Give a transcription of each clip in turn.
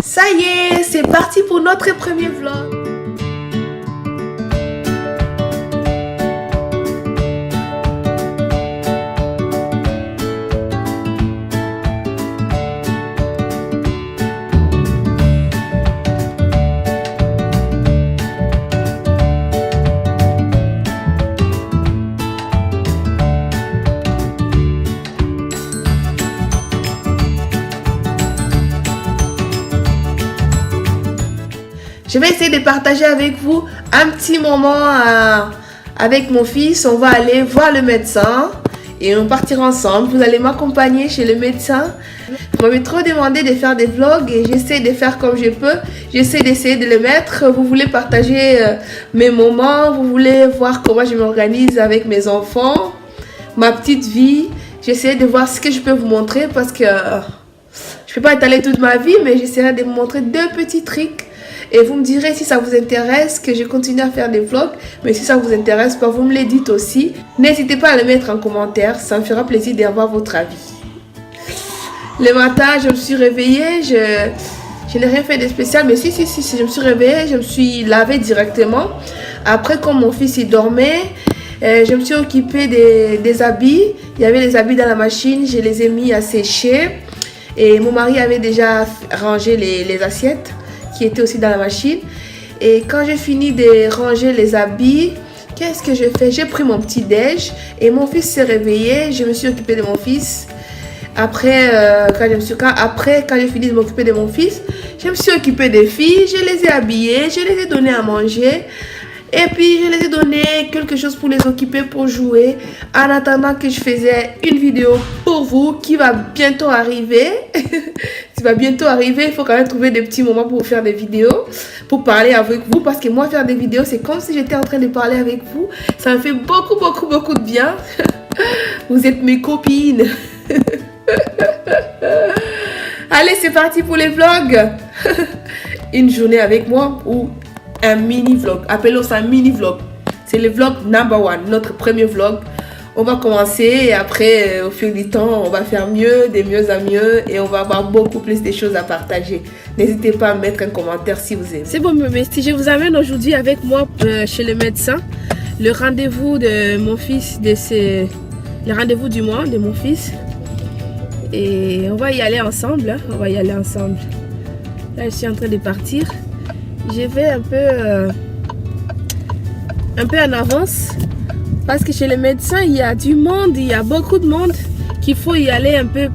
Ça y est, c'est parti pour notre premier vlog. Je vais essayer de partager avec vous un petit moment avec mon fils. On va aller voir le médecin et on partira ensemble. Vous allez m'accompagner chez le médecin. Vous m'avez trop demandé de faire des vlogs et j'essaie de faire comme je peux. J'essaie d'essayer de le mettre. Vous voulez partager mes moments. Vous voulez voir comment je m'organise avec mes enfants. Ma petite vie. J'essaie de voir ce que je peux vous montrer parce que je ne peux pas étaler toute ma vie, mais j'essaierai de vous montrer 2 petits trucs. Et vous me direz si ça vous intéresse que je continue à faire des vlogs. Mais si ça vous intéresse pas, vous me le dites aussi. N'hésitez pas à le mettre en commentaire. Ça me fera plaisir d'avoir votre avis. Le matin, je me suis réveillée. Je n'ai rien fait de spécial. Mais si, je me suis réveillée. Je me suis lavée directement. Après, comme mon fils il dormait, je me suis occupée des habits. Il y avait les habits dans la machine. Je les ai mis à sécher. Et mon mari avait déjà rangé les assiettes qui était aussi dans la machine. Et quand j'ai fini de ranger les habits, qu'est-ce que j'ai fait? J'ai pris mon petit déj et mon fils s'est réveillé. Je me suis occupée de mon fils. Après, quand j'ai fini de m'occuper de mon fils, je me suis occupée des filles. Je les ai habillées, je les ai donné à manger. Et puis, je les ai donné quelque chose pour les occuper, pour jouer. En attendant que je faisais une vidéo pour vous qui va bientôt arriver. Qui va bientôt arriver. Il faut quand même trouver des petits moments pour faire des vidéos. Pour parler avec vous. Parce que moi, faire des vidéos, c'est comme si j'étais en train de parler avec vous. Ça me fait beaucoup de bien. Vous êtes mes copines. Allez, c'est parti pour les vlogs. Une journée avec moi ou un mini vlog, appelons ça un mini vlog. C'est le vlog number 1, notre premier vlog. On va commencer et après au fil du temps on va faire mieux, de mieux en mieux et on va avoir beaucoup plus de choses à partager. N'hésitez pas à mettre un commentaire si vous aimez. C'est bon bébé, si je vous amène aujourd'hui avec moi chez le médecin, le rendez-vous de mon fils, le rendez-vous du mois de mon fils. Et on va y aller ensemble, hein. On va y aller ensemble. Là je suis en train de partir. Je vais un peu en avance parce que chez les médecins il y a du monde, il y a beaucoup de monde qu'il faut y aller un peu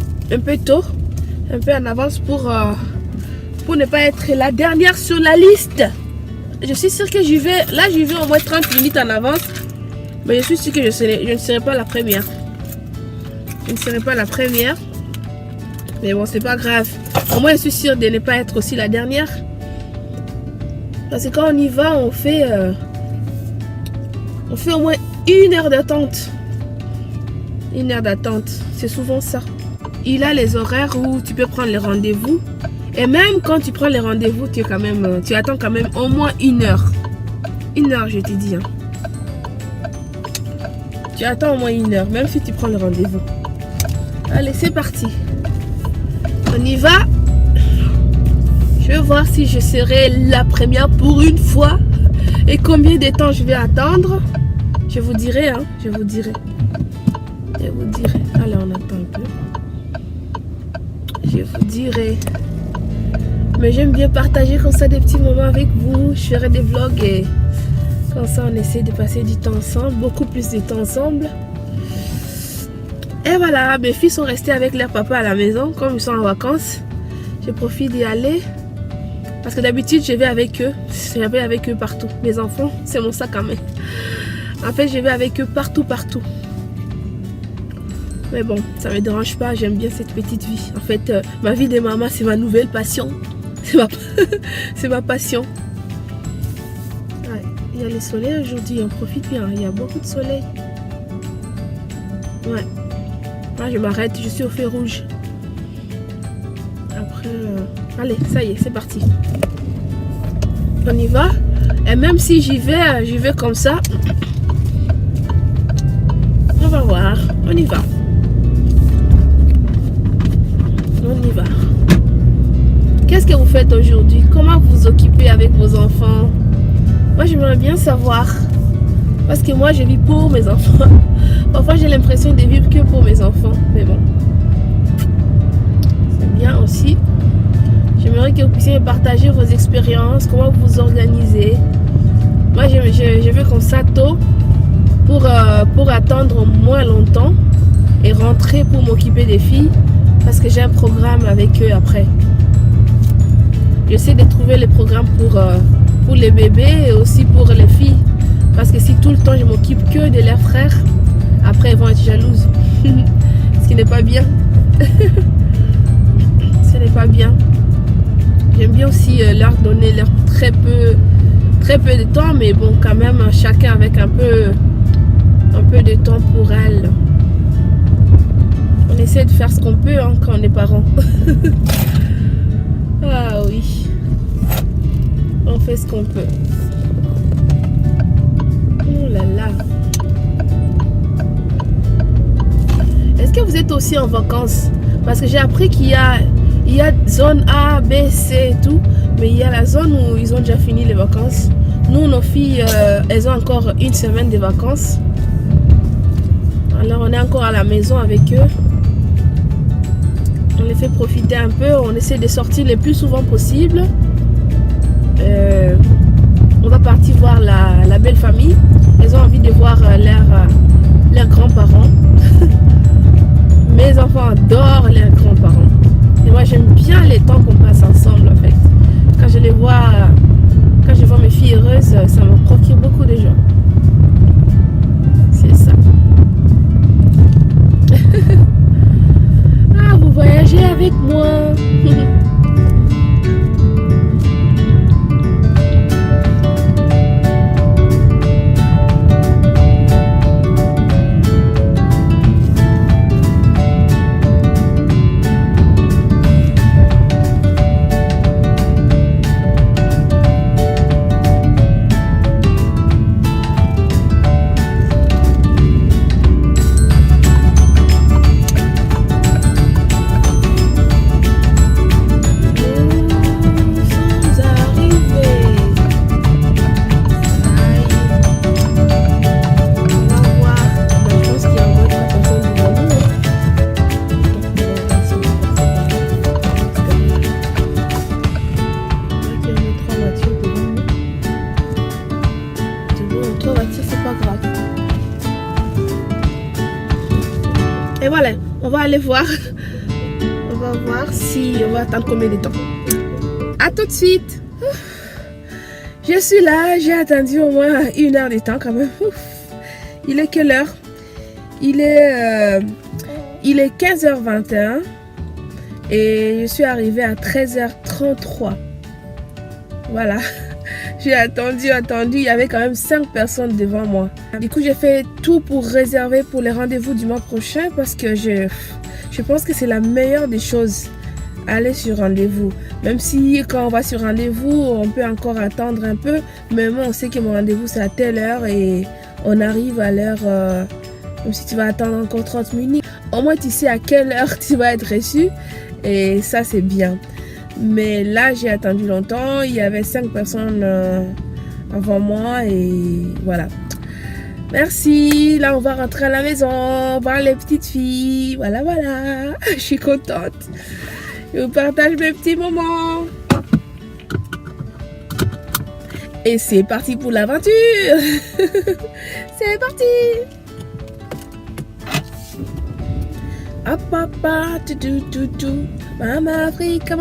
tôt, un peu en avance pour ne pas être la dernière sur la liste. Je suis sûre que j'y vais au moins 30 minutes en avance, mais je suis sûre que je ne serai pas la première. Je ne serai pas la première, mais bon c'est pas grave. Au moins je suis sûre de ne pas être aussi la dernière. Parce que quand on y va, on fait au moins 1 heure d'attente. 1 heure d'attente, c'est souvent ça. Il a les horaires où tu peux prendre les rendez-vous. Et même quand tu prends les rendez-vous, tu attends quand même au moins 1 heure. 1 heure, je te dis. Hein. Tu attends au moins 1 heure, même si tu prends le rendez-vous. Allez, c'est parti. On y va. Je vais voir si je serai la première pour une fois et combien de temps je vais attendre. Je vous dirai, hein. Je vous dirai. Allez, on attend un peu. Je vous dirai. Mais j'aime bien partager comme ça des petits moments avec vous. Je ferai des vlogs et comme ça on essaie de passer du temps ensemble, beaucoup plus de temps ensemble. Et voilà, mes filles sont restées avec leur papa à la maison comme ils sont en vacances. Je profite d'y aller. Parce que d'habitude, je vais avec eux. Je vais avec eux partout. Mes enfants, c'est mon sac à main. En fait, je vais avec eux partout. Mais bon, ça ne me dérange pas. J'aime bien cette petite vie. En fait, ma vie de maman, c'est ma nouvelle passion. C'est ma passion. Ouais, il y a le soleil aujourd'hui. On profite bien. Il y a beaucoup de soleil. Ouais. Là, je m'arrête. Je suis au feu rouge. Après... Allez, ça y est, c'est parti. On y va. Et même si j'y vais comme ça. On va voir. On y va. Qu'est-ce que vous faites aujourd'hui? Comment vous vous occupez avec vos enfants? Moi, j'aimerais bien savoir. Parce que moi, je vis pour mes enfants. Parfois, j'ai l'impression de vivre que pour mes enfants. Mais bon. C'est bien aussi. J'aimerais que vous puissiez partager vos expériences. Comment vous vous organisez. Moi, je veux qu'on s'attend pour attendre moins longtemps. Et rentrer pour m'occuper des filles. Parce que j'ai un programme avec eux après. J'essaie de trouver les programmes pour les bébés et aussi pour les filles. Parce que si tout le temps je m'occupe que de leurs frères, après elles vont être jalouses. Ce qui n'est pas bien. Ce n'est pas bien. J'aime bien aussi leur donner très peu de temps, mais bon, quand même, chacun avec un peu de temps pour elles. On essaie de faire ce qu'on peut hein, quand on est parents. Ah oui. On fait ce qu'on peut. Oh là là. Est-ce que vous êtes aussi en vacances? Parce que j'ai appris qu'il y a zone A, B, C et tout. Mais il y a la zone où ils ont déjà fini les vacances. Nous, nos filles, elles ont encore une semaine de vacances. Alors on est encore à la maison avec eux. On les fait profiter un peu. On essaie de sortir le plus souvent possible. On va partir voir la belle famille. Elles ont envie de voir leurs grands-parents. Mes enfants adorent leurs grands-parents. Et moi j'aime bien les temps qu'on passe ensemble en fait. Quand je les vois, quand je vois mes filles heureuses, ça me procure beaucoup de joie. C'est ça. Ah, vous voyagez avec moi. Et voilà, on va aller voir. On va voir si on va attendre combien de temps. À tout de suite. Je suis là, j'ai attendu au moins 1 heure de temps quand même. Il est quelle heure? Il est 15h21 et je suis arrivée à 13h33. Voilà. J'ai attendu, il y avait quand même 5 personnes devant moi. Du coup, j'ai fait tout pour réserver pour les rendez-vous du mois prochain parce que je pense que c'est la meilleure des choses, aller sur rendez-vous. Même si quand on va sur rendez-vous, on peut encore attendre un peu, mais moi, on sait que mon rendez-vous c'est à telle heure et on arrive à l'heure, même si tu vas attendre encore 30 minutes. Au moins, tu sais à quelle heure tu vas être reçu et ça, c'est bien. Mais là, j'ai attendu longtemps. Il y avait 5 personnes avant moi et voilà. Merci. Là, on va rentrer à la maison, voir les petites filles. Voilà, voilà. Je suis contente. Je vous partage mes petits moments. Et c'est parti pour l'aventure. C'est parti. Hop, hop, hop, tout, tout, tout, tout. Maman Africa,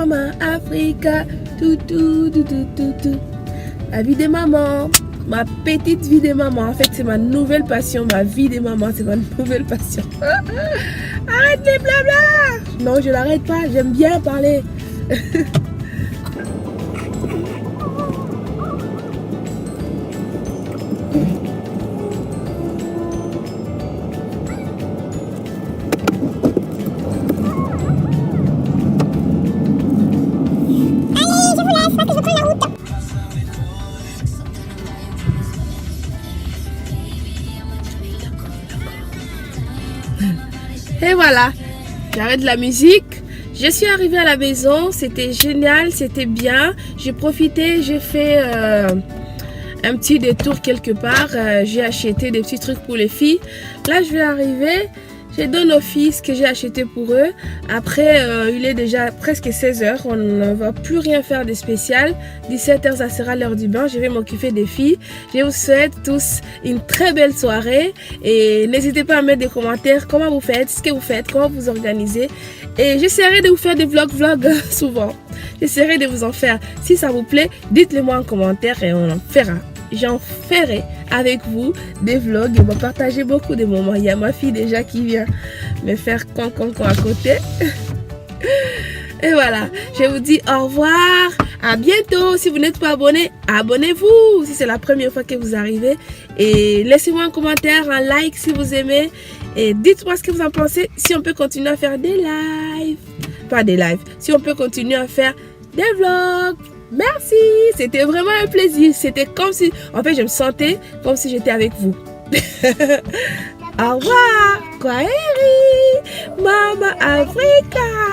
tout, tout, tout, tout, tout, tout. La vie de maman, ma petite vie de maman. En fait, c'est ma nouvelle passion. Ma vie de maman, c'est ma nouvelle passion. Arrête les blabla. Non, je l'arrête pas. J'aime bien parler. Et voilà, j'arrête la musique, Je suis arrivée à la maison, c'était génial, c'était bien. J'ai profité, j'ai fait un petit détour quelque part. J'ai acheté des petits trucs pour les filles. Là, je vais arriver. Je donne aux filles ce que j'ai acheté pour eux. Après, il est déjà presque 16 h. On ne va plus rien faire de spécial. 17 h, ça sera l'heure du bain. Je vais m'occuper des filles. Je vous souhaite tous une très belle soirée. Et n'hésitez pas à mettre des commentaires. Comment vous faites, ce que vous faites, comment vous organisez. Et j'essaierai de vous faire des vlogs souvent. J'essaierai de vous en faire. Si ça vous plaît, dites-le moi en commentaire et on en fera. J'en ferai avec vous des vlogs et on va partager beaucoup de moments. Il y a ma fille déjà qui vient me faire con à côté. Et voilà, je vous dis au revoir, à bientôt. Si vous n'êtes pas abonné, abonnez-vous si c'est la première fois que vous arrivez. Et laissez-moi un commentaire, un like si vous aimez. Et dites-moi ce que vous en pensez, si on peut continuer à faire des lives. Pas des lives, si on peut continuer à faire des vlogs. Merci, c'était vraiment un plaisir. C'était comme si, en fait, je me sentais comme si j'étais avec vous. Au revoir, Kwaheri, Mama Africa.